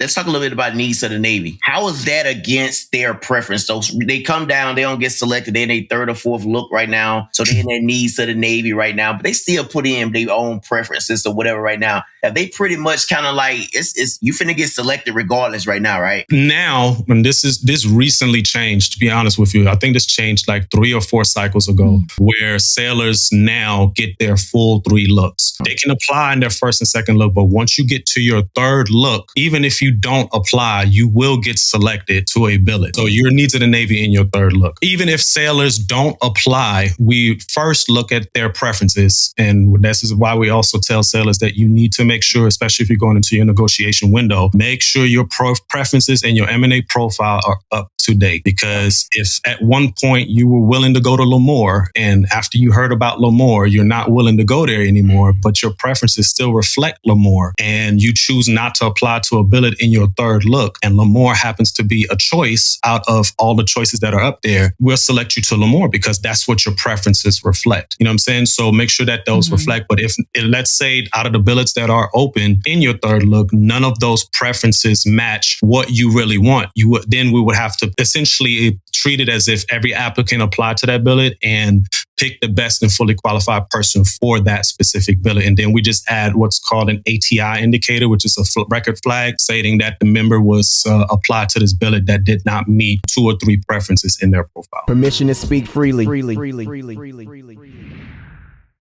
let's talk a little bit about needs of the Navy. How is that against their preference? So they come down, they don't get selected. They're in their third or fourth look right now. So they're in their needs of the Navy right now, but they still put in their own preferences or whatever right now. They pretty much kind of like, it's you finna get selected regardless right now, right? Now, and this recently changed, to be honest with you. I think this changed like 3 or 4 cycles ago, where sailors now get their full 3 looks. They can apply in their first and second look, but once you get to your third look, even if you don't apply, you will get selected to a billet. So your needs of the Navy in your third look. Even if sailors don't apply, we first look at their preferences. And this is why we also tell sailors that you need to make sure, especially if you're going into your negotiation window, make sure your preferences and your MNA profile are up to date. Because if at one point you were willing to go to Lemoore, and after you heard about Lemoore, you're not willing to go there anymore, but your preferences still reflect Lemoore, and you choose not to apply to a billet in your third look, and Lemoore happens to be a choice out of all the choices that are up there, we'll select you to Lemoore because that's what your preferences reflect. You know what I'm saying? So make sure that those reflect. But if let's say out of the billets that are open in your third look, none of those preferences match what you really want, then we would have to essentially treat it as if every applicant applied to that billet and pick the best and fully qualified person for that specific billet. And then we just add what's called an ATI indicator, which is a record flag stating that the member was applied to this billet that did not meet 2 or 3 preferences in their profile. Permission to speak freely.